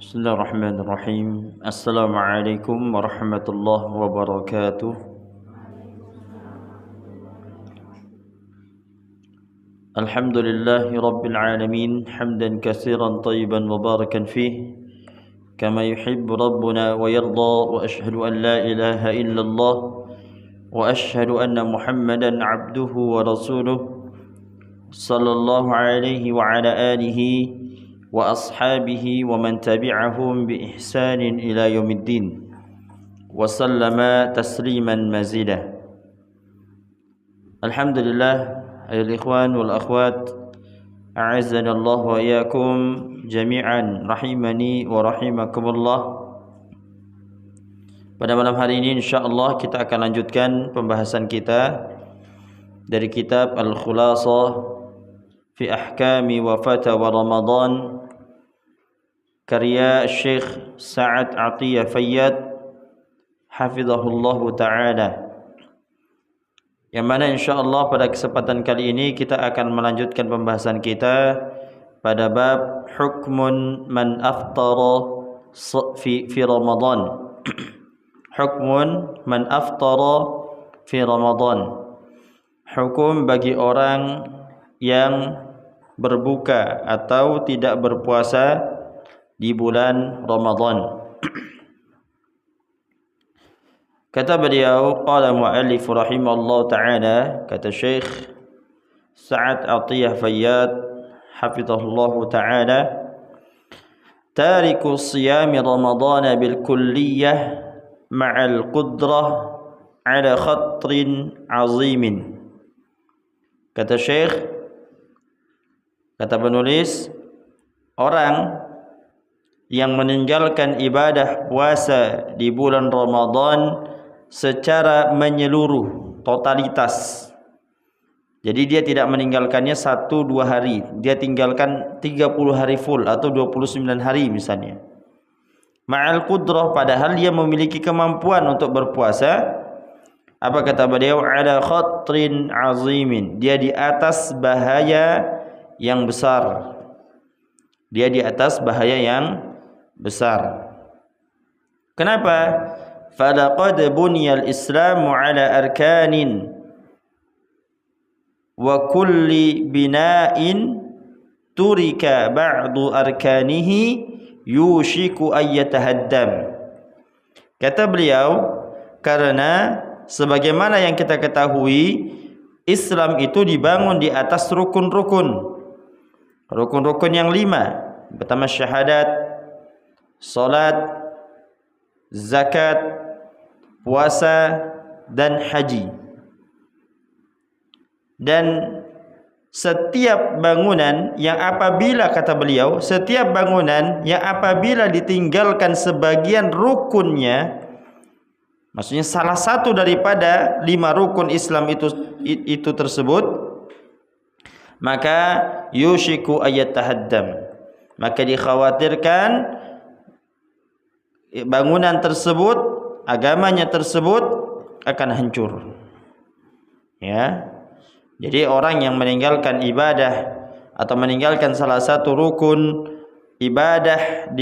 Bismillahirrahmanirrahim. Assalamualaikum warahmatullahi wabarakatuh. Alhamdulillahi rabbil alamin, hamdan katsiran tayyiban mubarakan fih, kama yuhibbu rabbuna wa yarda, wa ashhadu an la ilaha illallah wa ashhadu anna Muhammadan abduhu wa rasuluh sallallahu alaihi wa ala alihi wa ashabihi wa man tabi'ahum bi ihsanin ila yaumiddin wa sallama tasliman mazida. Alhamdulillah, ayuhal ikhwan wal akhwat, a'azzana Allah wa iyyakum jami'an rahimani wa rahimakumullah. Pada malam hari ini insyaallah kita akan lanjutkan pembahasan kita dari kitab Al-Khulasah fi ahkami wa fatawa Ramadan karya Syekh Sa'ad Atiyah Fayyad hafizahullah ta'ala, yang mana insyaallah pada kesempatan kali ini kita akan melanjutkan pembahasan kita pada bab hukmun man aftara fi Ramadan. Hukmun man aftara fi Ramadan, hukum bagi orang yang berbuka atau tidak berpuasa di bulan Ramadan. Kata beliau, qala mu'allif rahimahullah ta'ala, kata Syekh Sa'ad Atiyah Fayyad hafizahullah ta'ala, tariku siyami Ramadan bil kulliyah ma'al qudrah ala khatrin azimin. Kata Syekh, kata penulis, orang yang meninggalkan ibadah puasa di bulan Ramadan secara menyeluruh, totalitas. Jadi dia tidak meninggalkannya 1-2 hari, dia tinggalkan 30 hari full atau 29 hari misalnya. Ma'al qudrah, padahal dia memiliki kemampuan untuk berpuasa. Apa kata beliau? Ala khatrin azimin, dia di atas bahaya yang besar. Dia di atas bahaya yang besar. Kenapa? Falaqad buniyal islamu ala arkanin wa kulli bina'in turika ba'du arkanihi yushiku ayyatahaddam. Kata beliau, karena sebagaimana yang kita ketahui, Islam itu dibangun di atas rukun-rukun. Rukun-rukun yang 5. Pertama syahadat, salat, zakat, puasa, dan haji. Dan setiap bangunan yang apabila, kata beliau, setiap bangunan yang apabila ditinggalkan sebagian rukunnya, maksudnya salah satu daripada 5 rukun Islam itu tersebut, maka yushiku ayyatahaddam, maka dikhawatirkan bangunan tersebut, agamanya tersebut akan hancur. Ya. Jadi orang yang meninggalkan ibadah atau meninggalkan salah satu rukun ibadah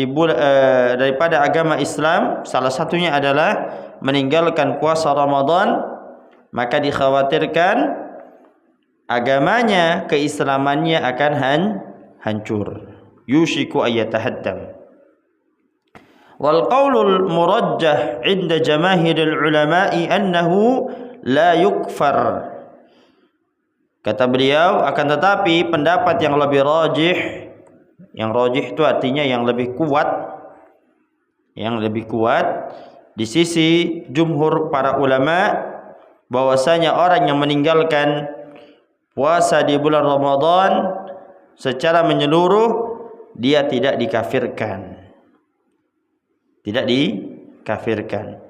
daripada agama Islam, salah satunya adalah meninggalkan puasa Ramadan, maka dikhawatirkan agamanya, keislamannya akan hancur. Yushiku ayyatahaddam. Wal qaulul murajjah 'inda jamaahiril ulama'i annahu la yukfar. Kata beliau, akan tetapi pendapat yang lebih rajih, yang rajih itu artinya yang lebih kuat, yang lebih kuat di sisi jumhur para ulama, bahwasanya orang yang meninggalkan puasa di bulan Ramadan secara menyeluruh, dia tidak dikafirkan. Tidak dikafirkan.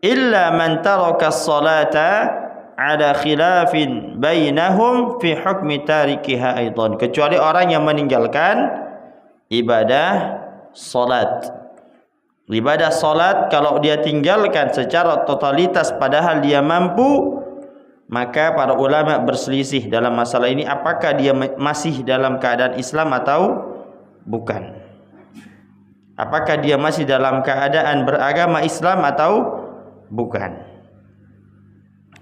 Illa man taraka as-salata ada khilafin bainahum fi hukmi tarikiha aidan, kecuali orang yang meninggalkan ibadah salat. Ibadah salat kalau dia tinggalkan secara totalitas padahal dia mampu, maka para ulama berselisih dalam masalah ini, apakah dia masih dalam keadaan Islam atau bukan. apakah dia masih dalam keadaan beragama Islam atau bukan.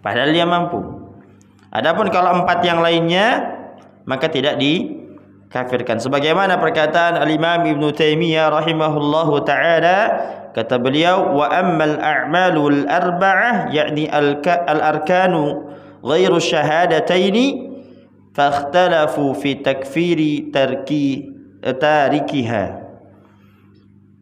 Padahal dia mampu. Adapun kalau 4 yang lainnya maka tidak dikafirkan. Sebagaimana perkataan Al-Imam Ibnu Taimiyah rahimahullahu taala, kata beliau, wa ammal a'malul arba'ah yakni al-arkanu ghairu syahadataini fakhtalafu fi takfiri tarikiha.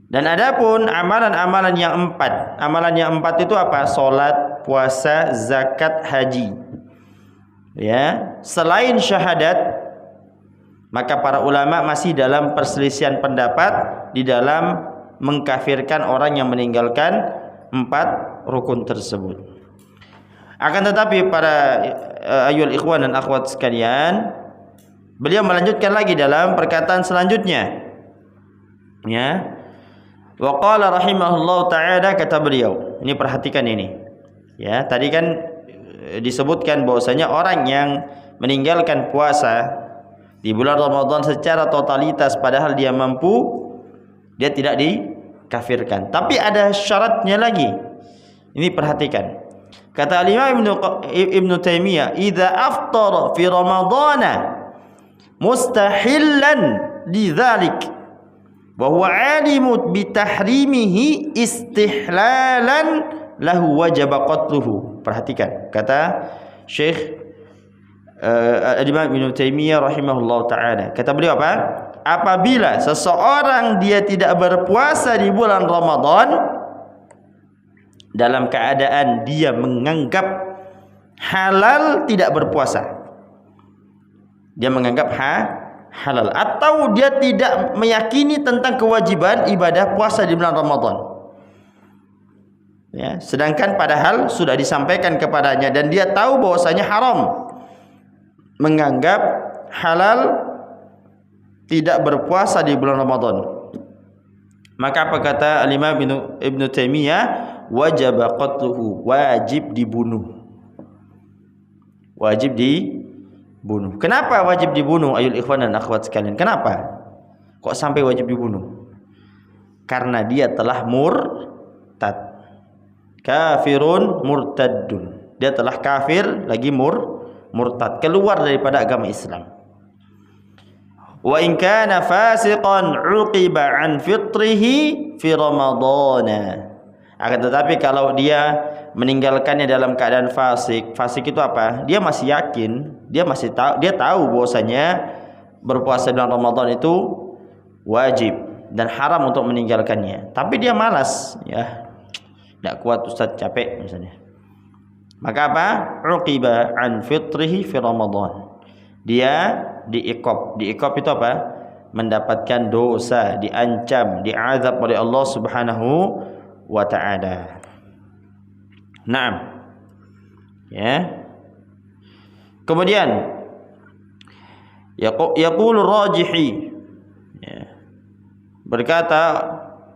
Dan adapun amalan-amalan yang 4, amalan yang 4 itu apa? Salat, puasa, zakat, haji. Ya, selain syahadat, maka para ulama masih dalam perselisihan pendapat di dalam mengkafirkan orang yang meninggalkan 4 rukun tersebut. Akan tetapi para ayyuhal ikhwan dan akhwat sekalian, beliau melanjutkan lagi dalam perkataan selanjutnya. Ya. Wa qala rahimahullahu ta'ala, kata beliau. Ini perhatikan ini. Ya, tadi kan disebutkan bahwasanya orang yang meninggalkan puasa di bulan Ramadan secara totalitas padahal dia mampu, dia tidak dikafirkan. Tapi ada syaratnya lagi. Ini perhatikan. Kata Imam Ibnu Taimiyah, "Idza aftara fi Ramadana mustahillan lidzalik wa huwa alimu bi tahrimihi istihlalan lahu wajib qatluhu." Perhatikan kata Syekh Imam Ibnu Taimiyah rahimahullah taala. Kata beliau apa? Apabila seseorang dia tidak berpuasa di bulan Ramadan dalam keadaan dia menganggap halal tidak berpuasa, dia menganggap halal, atau dia tidak meyakini tentang kewajiban ibadah puasa di bulan Ramadan, ya, sedangkan padahal sudah disampaikan kepadanya dan dia tahu bahwasanya haram, menganggap halal tidak berpuasa di bulan Ramadan, maka apa kata Al-Imam Ibnu Taimiyah? Wajib qatluhu, wajib dibunuh. Wajib dibunuh. Kenapa wajib dibunuh ayul ikhwan dan akhwat sekalian? Kenapa kok sampai wajib dibunuh? Karena dia telah murtad. Kafirun murtadun. Dia telah kafir lagi murtad, keluar daripada agama Islam. Wa in kana fasiqan uqiba an fitrihi fi Ramadana. Akan tetapi kalau dia meninggalkannya dalam keadaan fasik, fasik itu apa? Dia masih yakin, dia tahu bahwasanya berpuasa bulan Ramadan itu wajib dan haram untuk meninggalkannya. Tapi dia malas, ya. Tidak kuat, Ustaz, capek misalnya. Maka apa? Uqiba an fitrihi fi Ramadan. Dia diiqab. Diiqab itu apa? Mendapatkan dosa, diancam, diazab oleh Allah Subhanahu wa ta'ala. Naam. Ya. Kemudian yaqulu Rajihi, ya, berkata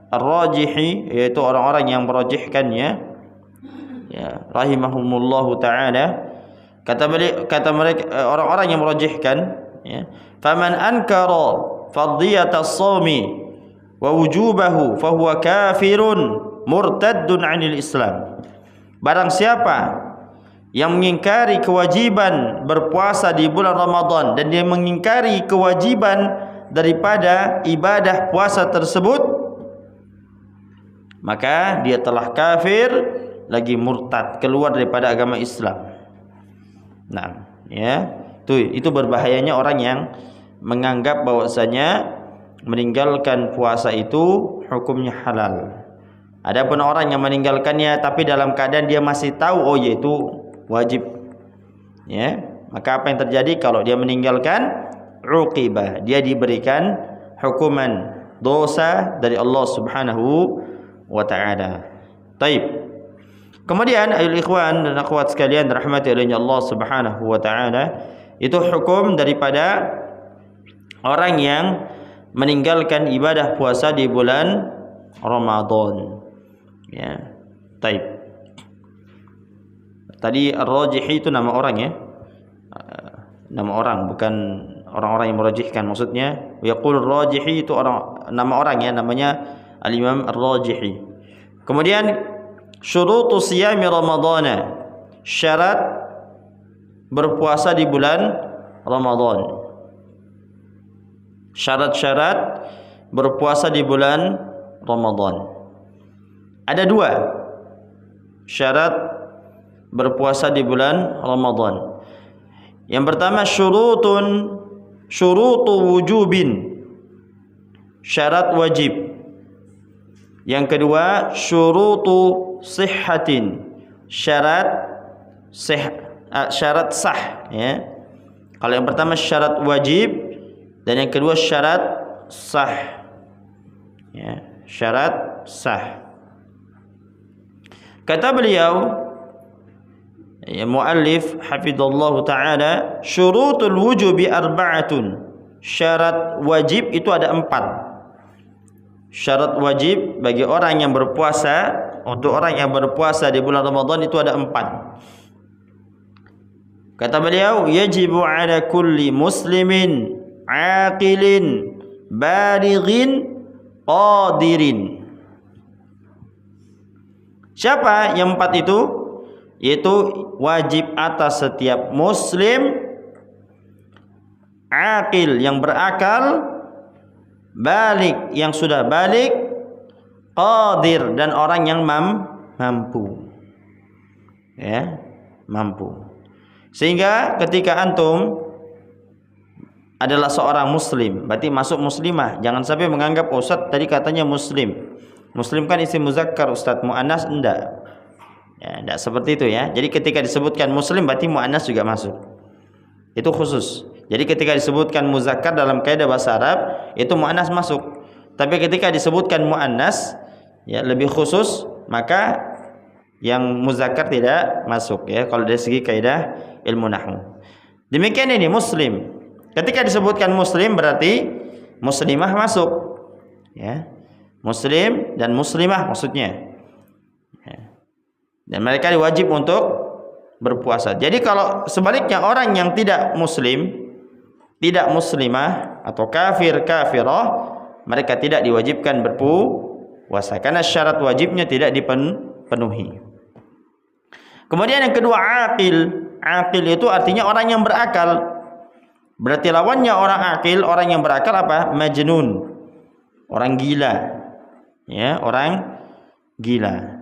Ar-Rajihi, yaitu orang-orang yang merajihkannya, ya, rahimahumullahu taala, kata mereka orang-orang yang merajihkan, ya, faman ankara fardhiyata as-shaumi wa wujubahu fahuwa kafirun murtaddun 'anil Islam. Barang siapa yang mengingkari kewajiban berpuasa di bulan Ramadan dan dia mengingkari kewajiban daripada ibadah puasa tersebut, maka dia telah kafir lagi murtad, keluar daripada agama Islam. Nah, ya, itu berbahayanya orang yang menganggap bahwasanya meninggalkan puasa itu hukumnya halal. Adapun orang yang meninggalkannya tapi dalam keadaan dia masih tahu oh yaitu wajib, ya, maka apa yang terjadi kalau dia meninggalkan? Uqibah, dia diberikan hukuman dosa dari Allah Subhanahu wa ta'ala. Taib. Kemudian ayul ikhwan dan akhwat sekalian rahmati Allah Subhanahu wa ta'ala, itu hukum daripada orang yang meninggalkan ibadah puasa di bulan Ramadan. Ya, taib. Tadi Ar-Rajihi itu nama orang, ya, nama orang, bukan orang-orang yang merajihkan. Maksudnya yaqul Ar-Rajihi itu nama orang, ya, namanya Al-Imam Ar-Rajihi. Kemudian syurutu siyami Ramadhana, syarat berpuasa di bulan Ramadan. Syarat-syarat berpuasa di bulan Ramadan. Ada 2 syarat berpuasa di bulan Ramadan. Yang pertama syurutu wujubin, syarat wajib. Yang kedua syurutu sihhatin, syarat sah, ya. Kalau yang pertama syarat wajib dan yang kedua syarat sah, ya, syarat sah. Kata beliau, ya, muallif hafizallahu taala, syurutul wujubi arba'atun, syarat wajib itu ada 4. Syarat wajib bagi orang yang berpuasa, untuk orang yang berpuasa di bulan Ramadan itu ada 4. Kata beliau, yajibu ala kulli muslimin aqilin balighin qadirin. Siapa yang 4 itu? Yaitu wajib atas setiap muslim, aqil yang berakal, balik yang sudah balik, qadir dan orang yang mampu. Ya, mampu. Sehingga ketika antum adalah seorang muslim, berarti masuk muslimah. Jangan sampai menganggap Ustaz tadi katanya muslim. Muslim kan isim muzakkar Ustaz, muannas enggak. Ya, enggak seperti itu ya. Jadi ketika disebutkan muslim berarti muannas juga masuk. Itu khusus. Jadi ketika disebutkan muzakkar dalam kaidah bahasa Arab itu muannas masuk. Tapi ketika disebutkan muannas ya lebih khusus, maka yang muzakkar tidak masuk ya kalau dari segi kaidah ilmu nahwu. Demikian ini muslim. Ketika disebutkan muslim berarti muslimah masuk. Ya. Muslim dan muslimah maksudnya. Ya. Dan mereka diwajib untuk berpuasa. Jadi kalau sebaliknya orang yang tidak muslim, tidak muslimah atau kafirah, mereka tidak diwajibkan berpuasa karena syarat wajibnya tidak dipenuhi. Kemudian yang kedua aqil. Aqil itu artinya orang yang berakal. Berarti lawannya orang aqil, orang yang berakal apa? Majnun. Orang gila. Ya, orang gila.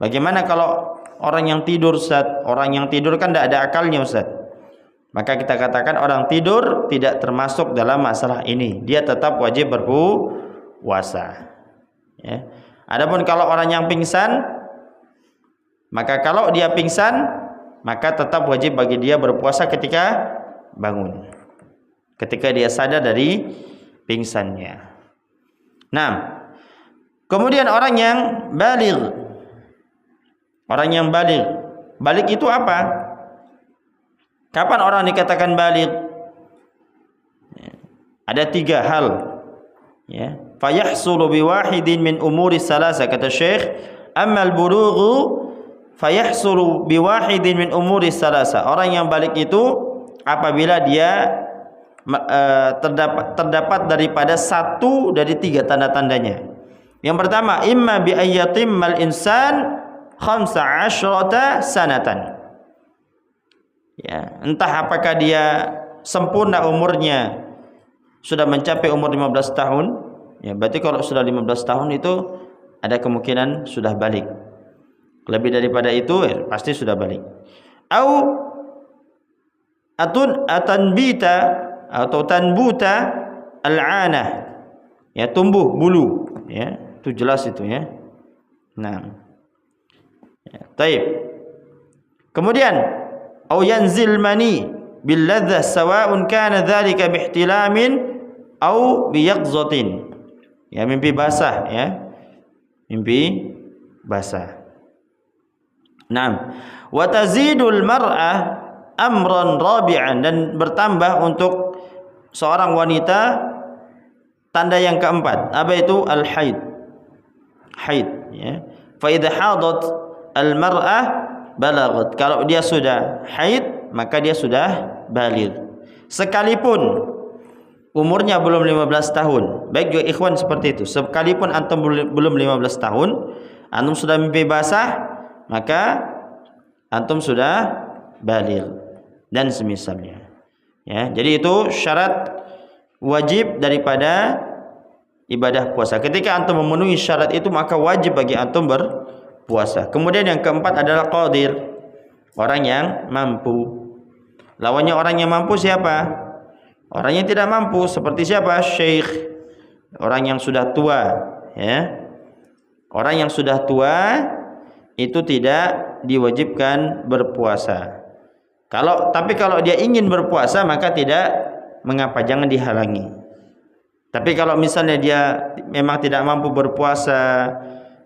Bagaimana kalau orang yang tidur, Ustaz? Orang yang tidur kan tidak ada akalnya, Ustaz. Maka kita katakan orang tidur tidak termasuk dalam masalah ini. Dia tetap wajib berpuasa. Ya. Adapun kalau orang yang pingsan, maka kalau dia pingsan, maka tetap wajib bagi dia berpuasa ketika bangun. Ketika dia sadar dari pingsannya. Nah, kemudian orang yang baligh. Orang yang baligh. Baligh itu apa? Kapan orang dikatakan baligh? Ada 3 hal. Ya. Fayahsulu biwahidin min umuri salasa, kata Syekh, ammal bulughu fayahsulu biwahidin min umuri salasa. Orang yang baligh itu apabila dia terdapat daripada 1 dari 3 tanda-tandanya. Yang pertama, imma bi ayyatimmal insan 15 sanatan. Ya, entah apakah dia sempurna umurnya sudah mencapai umur 15 tahun, ya berarti kalau sudah 15 tahun itu ada kemungkinan sudah balik. Lebih daripada itu ya, pasti sudah balik. Au atanbita atau tanbuta al-anah, ya tumbuh bulu, ya itu jelas itu ya. Nah, ya, taib. Kemudian au yanzil mani bil ladzah sawa'un kana dzalika bihtilamin au biyaqzatin. Ya mimpi basah ya. Mimpi basah. Naam. Wa tazidul mar'ah amran rabi'an, dan bertambah untuk seorang wanita tanda yang keempat. Apa itu? Al-haid. Haid ya. Fa idza hadat al-mar'ah balagat. Kalau dia sudah haid, maka dia sudah baligh. Sekalipun umurnya belum 15 tahun. Baik juga ikhwan seperti itu. Sekalipun antum belum 15 tahun, antum sudah mimpi basah, maka antum sudah baligh dan semisalnya. Ya, jadi itu syarat wajib daripada ibadah puasa. Ketika antum memenuhi syarat itu, maka wajib bagi antum berpuasa. Kemudian yang keempat adalah qadir, orang yang mampu. Lawannya orang yang mampu siapa? Orang yang tidak mampu. Seperti siapa? Syekh, orang yang sudah tua, ya. Orang yang sudah tua itu tidak diwajibkan berpuasa. Tapi kalau dia ingin berpuasa, maka tidak mengapa, jangan dihalangi. Tapi kalau misalnya dia memang tidak mampu berpuasa,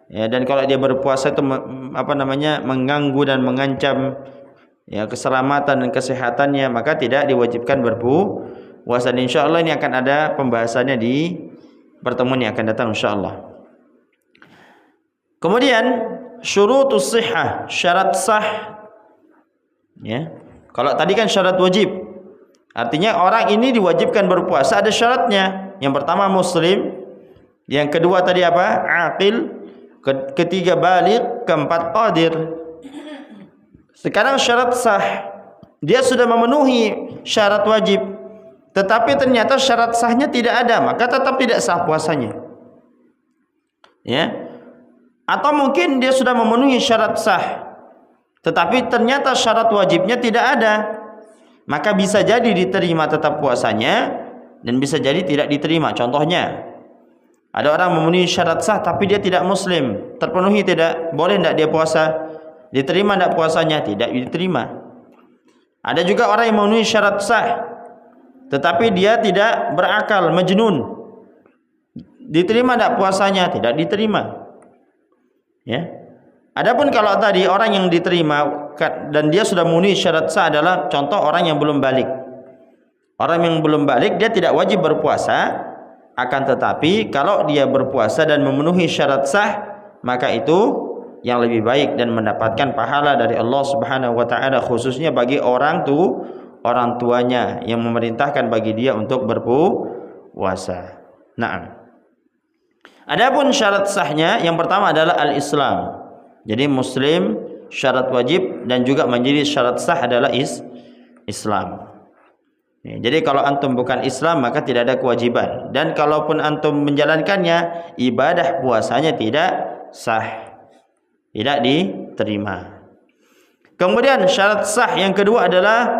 ya, dan kalau dia berpuasa itu mengganggu dan mengancam, ya, keselamatan dan kesehatannya, maka tidak diwajibkan berpuasa. Dan insyaallah ini akan ada pembahasannya di pertemuan yang akan datang insyaallah. Kemudian syurutus shihhah, syarat sah. Ya. Kalau tadi kan syarat wajib. Artinya orang ini diwajibkan berpuasa, ada syaratnya. Yang pertama muslim, yang kedua tadi apa? Aqil, ketiga baligh, keempat qadir. Sekarang syarat sah. Dia sudah memenuhi syarat wajib, tetapi ternyata syarat sahnya tidak ada, maka tetap tidak sah puasanya. Ya. Atau mungkin dia sudah memenuhi syarat sah, tetapi ternyata syarat wajibnya tidak ada, maka bisa jadi diterima tetap puasanya, dan bisa jadi tidak diterima. Contohnya, ada orang memenuhi syarat sah tapi dia tidak muslim, terpenuhi tidak? Boleh tidak dia puasa? Diterima tidak puasanya? Tidak diterima. Ada juga orang yang memenuhi syarat sah tetapi dia tidak berakal, majnun. Diterima tidak puasanya? Tidak diterima. Ya. Adapun kalau tadi orang yang diterima dan dia sudah memenuhi syarat sah adalah contoh orang yang belum balik. Orang yang belum balik dia tidak wajib berpuasa, akan tetapi kalau dia berpuasa dan memenuhi syarat sah, maka itu yang lebih baik dan mendapatkan pahala dari Allah Subhanahu wa taala, khususnya bagi orang tuanya yang memerintahkan bagi dia untuk berpuasa. Naam. Adapun syarat sahnya yang pertama adalah al-Islam. Jadi muslim syarat wajib, dan juga menjadi syarat sah adalah Islam. Ya, jadi kalau antum bukan Islam maka tidak ada kewajiban, dan kalaupun antum menjalankannya, ibadah puasanya tidak sah, tidak diterima. Kemudian syarat sah yang kedua adalah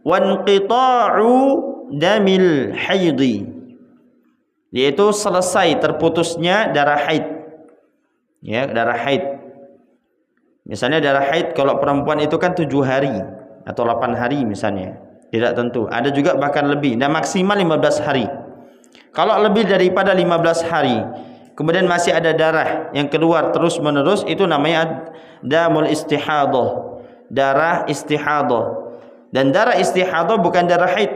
wanqita'u damil haidhi, yaitu selesai terputusnya darah haid. Ya, darah haid. Misalnya darah haid kalau perempuan itu kan 7 hari atau 8 hari misalnya, tidak tentu. Ada juga bahkan lebih, dan maksimal 15 hari. Kalau lebih daripada 15 hari kemudian masih ada darah yang keluar terus menerus, itu namanya damul istihadah, darah istihadah. Dan darah istihadah bukan darah haid.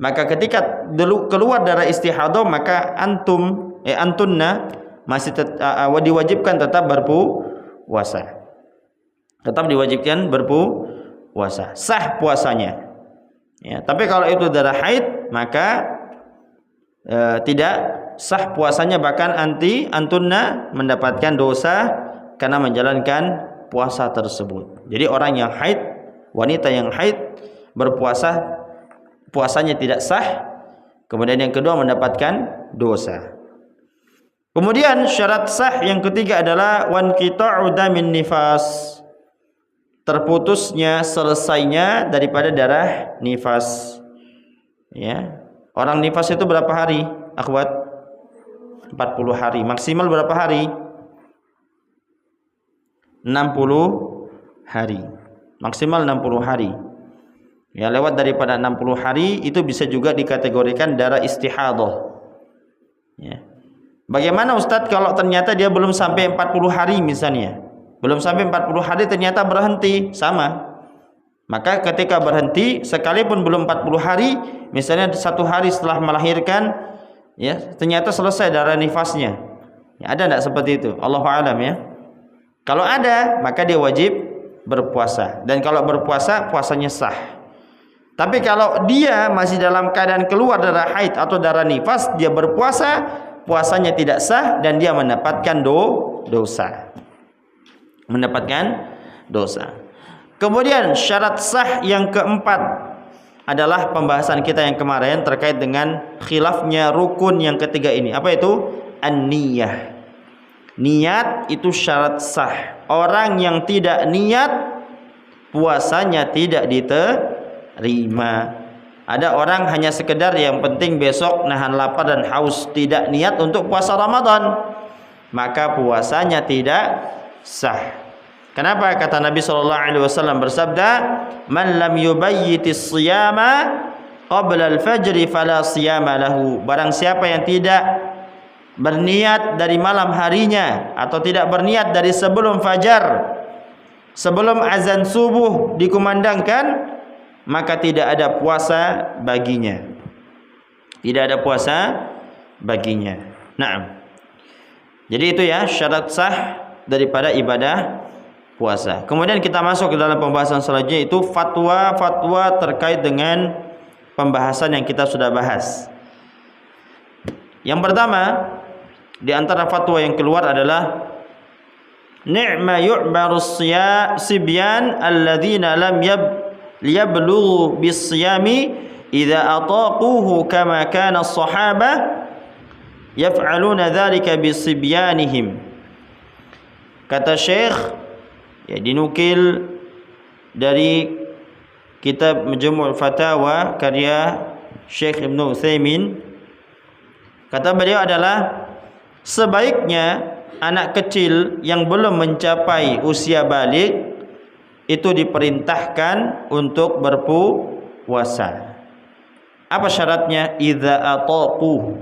Maka ketika keluar darah istihadah, maka antunna masih diwajibkan tetap berpuasa. Tetap diwajibkan berpuasa, sah puasanya. Ya, tapi kalau itu darah haid, maka tidak sah puasanya, bahkan antunna mendapatkan dosa karena menjalankan puasa tersebut. Jadi orang yang haid, wanita yang haid berpuasa, puasanya tidak sah. Kemudian yang kedua mendapatkan dosa. Kemudian syarat sah yang ketiga adalah wanqita'u damin nifas, terputusnya, selesainya daripada darah nifas. Ya. Orang nifas itu berapa hari, akhwat? 40 hari. Maksimal berapa hari? 60 hari. Maksimal 60 hari. Ya, lewat daripada 60 hari itu bisa juga dikategorikan darah istihadah. Ya. Bagaimana Ustadz kalau ternyata dia belum sampai 40 hari misalnya? Belum sampai 40 hari ternyata berhenti, sama. Maka ketika berhenti, sekalipun belum 40 hari, misalnya 1 hari setelah melahirkan, ya, ternyata selesai darah nifasnya. Ya, ada tidak seperti itu? Allahu a'lam ya. Kalau ada, maka dia wajib berpuasa. Dan kalau berpuasa, puasanya sah. Tapi kalau dia masih dalam keadaan keluar darah haid atau darah nifas, dia berpuasa, puasanya tidak sah dan dia mendapatkan dosa. Mendapatkan dosa. Kemudian syarat sah yang keempat adalah pembahasan kita yang kemarin terkait dengan khilafnya rukun yang ketiga ini. Apa itu? An-niyah. Niat itu syarat sah. Orang yang tidak niat, puasanya tidak diterima. Ada orang hanya sekedar yang penting besok nahan lapar dan haus, tidak niat untuk puasa Ramadan, maka puasanya tidak sah. Kenapa? Kata Nabi SAW bersabda, "Man lam yubayyitis siyama qabla al-fajri fala siyama lahu." Barang siapa yang tidak berniat dari malam harinya atau tidak berniat dari sebelum fajar, sebelum azan subuh dikumandangkan, maka tidak ada puasa baginya. Tidak ada puasa baginya. Naam. Jadi itu ya syarat sah daripada ibadah puasa. Kemudian kita masuk ke dalam pembahasan selanjutnya, itu fatwa-fatwa terkait dengan pembahasan yang kita sudah bahas. Yang pertama, di antara fatwa yang keluar adalah ni'ma yu'baru sibyan alladzina lam yablughu bis-siyami idza ataquhu kama kana as-sahabah yaf'aluna dzalika bisibyanihim. Kata Syekh, ya, dinukil dari kitab Majmu' Fatawa karya Syekh Ibnu Utsaimin. Kata beliau adalah sebaiknya anak kecil yang belum mencapai usia balik itu diperintahkan untuk berpuasa. Apa syaratnya? Idza ataqu,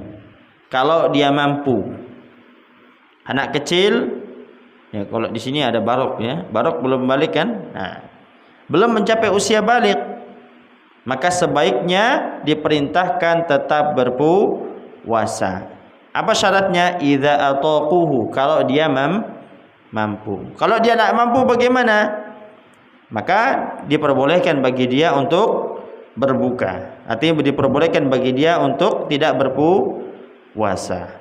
kalau dia mampu. Anak kecil, ya, kalau di sini ada barok, ya, barok belum balik kan? Nah, belum mencapai usia balik, maka sebaiknya diperintahkan tetap berpuasa. Apa syaratnya? Idza ataquhu, kalau dia mampu. Kalau dia tidak mampu bagaimana? Maka diperbolehkan bagi dia untuk berbuka. Artinya diperbolehkan bagi dia untuk tidak berpuasa.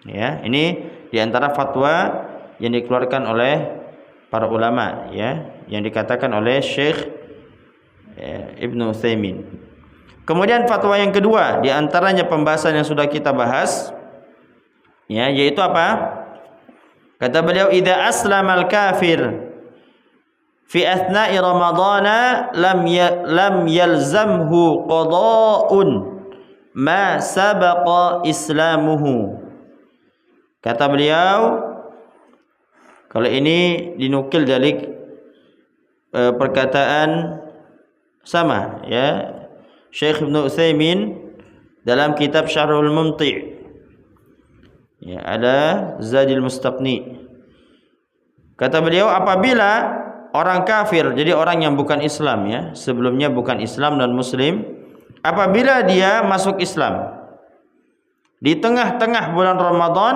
Ya, ini diantara fatwa yang dikeluarkan oleh para ulama, ya, yang dikatakan oleh Syekh Ibnu Utsaimin. Kemudian fatwa yang kedua, diantaranya pembahasan yang sudah kita bahas, ya, yaitu apa? Kata beliau, idza aslamal kafir fi athna'i ramadhana lam yalzamhu qada'un ma sabaqa islamuhu. Kata beliau, kalau ini dinukil dari perkataan sama, ya, Syekh Ibnu Utsaimin dalam kitab Syarhul Mumti', ya, ada Zadil Mustaqni. Kata beliau, apabila orang kafir, jadi orang yang bukan Islam, ya, sebelumnya bukan Islam dan Muslim, apabila dia masuk Islam di tengah-tengah bulan Ramadan,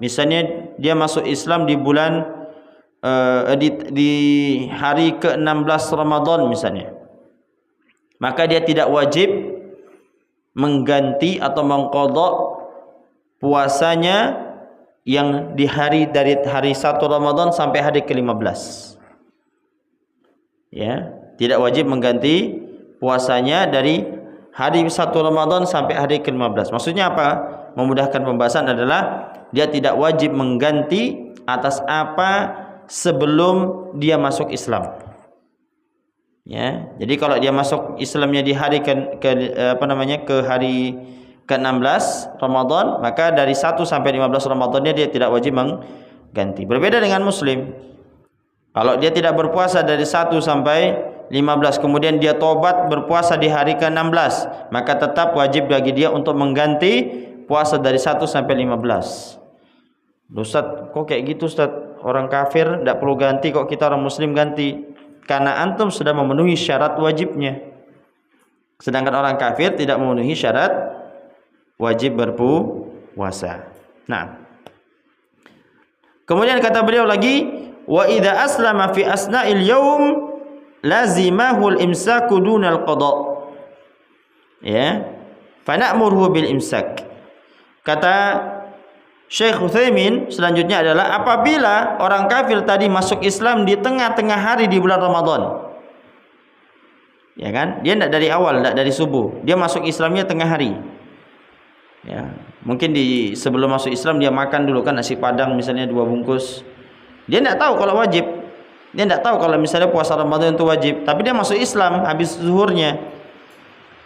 misalnya dia masuk Islam di bulan di hari ke-16 Ramadan misalnya, maka dia tidak wajib mengganti atau mengqadha puasanya yang di dari hari 1 Ramadan sampai hari ke-15. Ya, tidak wajib mengganti puasanya dari hari 1 Ramadan sampai hari ke-15. Maksudnya apa? Memudahkan pembahasan adalah dia tidak wajib mengganti atas apa sebelum dia masuk Islam. Ya, jadi kalau dia masuk Islamnya di hari ke hari ke-16 Ramadan, maka dari 1 sampai 15 Ramadannya dia tidak wajib mengganti. Berbeda dengan Muslim. Kalau dia tidak berpuasa dari 1 sampai 15, kemudian dia tobat berpuasa di hari ke-16, maka tetap wajib bagi dia untuk mengganti puasa dari 1 sampai 15. Ustaz, kok kayak gitu Ustaz? Orang kafir tidak perlu ganti, kok kita orang Muslim ganti? Karena antum sudah memenuhi syarat wajibnya. Sedangkan orang kafir tidak memenuhi syarat wajib berpuasa. Nah, kemudian kata beliau lagi, wa idza aslama fi asna'il yaum lazimahul imsaku dunal qada. Ya. Fa na'muruhu bil imsak. Kata Syekh Utsaimin selanjutnya adalah apabila orang kafir tadi masuk Islam di tengah-tengah hari di bulan Ramadan. Ya kan? Dia tidak dari awal, tidak dari subuh. Dia masuk Islamnya tengah hari. Ya, mungkin sebelum masuk Islam dia makan dulu kan nasi padang misalnya 2 bungkus. Dia tidak tahu kalau wajib. Dia tidak tahu kalau misalnya puasa Ramadan itu wajib, tapi dia masuk Islam habis zuhurnya.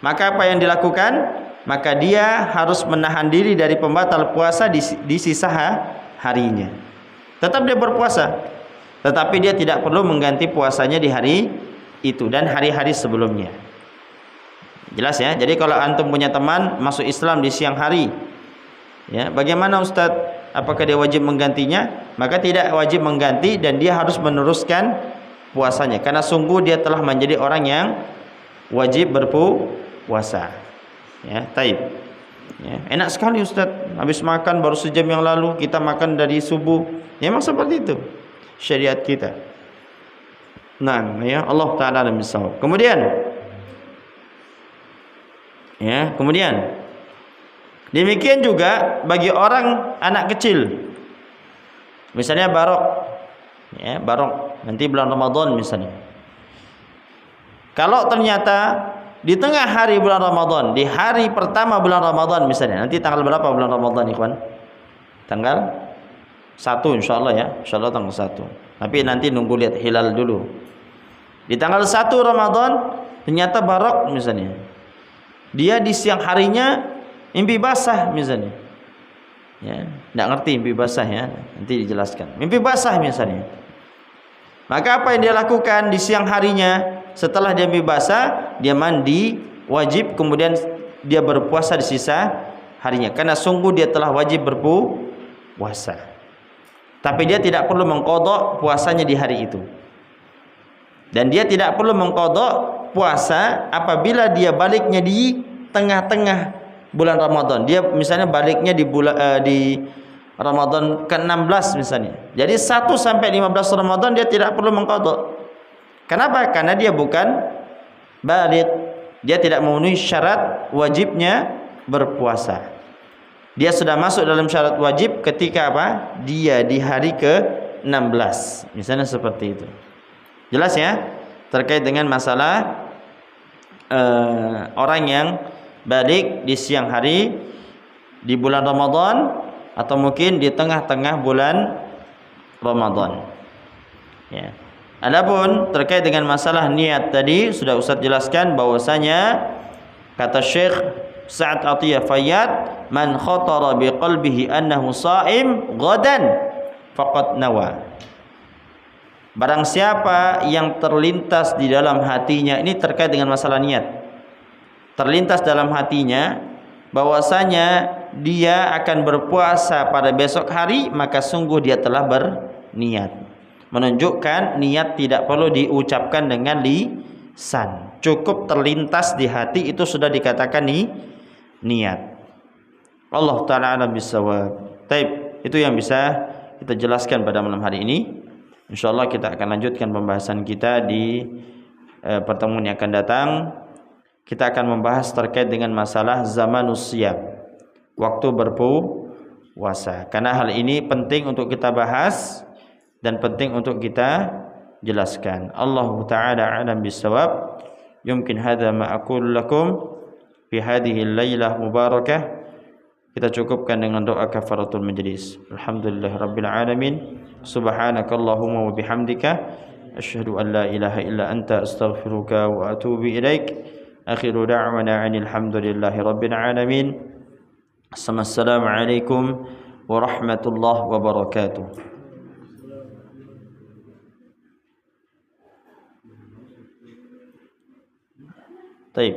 Maka apa yang dilakukan? Maka dia harus menahan diri dari pembatal puasa di sisa harinya. Tetap dia berpuasa, tetapi dia tidak perlu mengganti puasanya di hari itu dan hari-hari sebelumnya. Jelas ya? Jadi kalau antum punya teman masuk Islam di siang hari, ya, bagaimana Ustadz? Apakah dia wajib menggantinya? Maka tidak wajib mengganti dan dia harus meneruskan puasanya karena sungguh dia telah menjadi orang yang wajib berpuasa. Ya, taib. Ya, enak sekali Ustaz. Habis makan baru sejam yang lalu kita makan dari subuh. Ya, memang seperti itu syariat kita. Nah, ya Allah Taala alam bisawab. Kemudian demikian juga bagi orang anak kecil. Misalnya barok. Ya, barok nanti bulan Ramadan misalnya. Kalau ternyata di tengah hari bulan Ramadan, di hari pertama bulan Ramadan misalnya, nanti tanggal berapa bulan Ramadan ikhwan? Tanggal 1 insyaallah ya, insyaallah tanggal 1. Tapi nanti nunggu lihat hilal dulu. Di tanggal 1 Ramadan ternyata barok misalnya. Dia di siang harinya mimpi basah misalnya. Ya, enggak ngerti mimpi basah ya, nanti dijelaskan. Mimpi basah misalnya. Maka apa yang dia lakukan di siang harinya? Setelah dia mimpi basah, dia mandi wajib, kemudian dia berpuasa di sisa harinya karena sungguh dia telah wajib berpuasa. Tapi dia tidak perlu mengqadha puasanya di hari itu. Dan dia tidak perlu mengqadha puasa apabila dia baliknya di tengah-tengah bulan Ramadan. Dia misalnya baliknya di Ramadan ke-16 misalnya. Jadi 1 sampai 15 Ramadan dia tidak perlu mengqadha. Kenapa? Karena dia bukan balik. Dia tidak memenuhi syarat wajibnya berpuasa. Dia sudah masuk dalam syarat wajib ketika apa? Dia di hari ke-16. Misalnya seperti itu. Jelas ya? Terkait dengan masalah orang yang balik di siang hari di bulan Ramadan atau mungkin di tengah-tengah bulan Ramadan. Ya. Adapun terkait dengan masalah niat tadi sudah Ustaz jelaskan bahwasanya kata Syekh Sa'ad Atiyah Fayyad, man khatara biqalbihi annahu sha'im ghadan faqad nawa. Barang siapa yang terlintas di dalam hatinya, ini terkait dengan masalah niat. Terlintas dalam hatinya bahwasanya dia akan berpuasa pada besok hari, maka sungguh dia telah berniat. Menunjukkan niat tidak perlu diucapkan dengan lisan, cukup terlintas di hati itu sudah dikatakan niat. Allah Ta'ala alam bisawab. Taib, itu yang bisa kita jelaskan pada malam hari ini. InsyaAllah kita akan lanjutkan pembahasan kita di pertemuan yang akan datang. Kita akan membahas terkait dengan masalah zamanus siyam, waktu berpuasa. Karena hal ini penting untuk kita bahas dan penting untuk kita jelaskan. Allah Ta'ala a'lam bissawab. Yumkin hadza ma aqulu lakum fi hadhihi al-lailah mubarakah. Kita cukupkan dengan doa kafaratul majlis. Alhamdulillahirabbil alamin. Subhanakallahumma wa bihamdika asyhadu an la ilaha illa anta astaghfiruka wa atubu ilaik. Akhiru da'wana 'anil hamdulillahi rabbil alamin. Assalamualaikum warahmatullahi wabarakatuh. طيب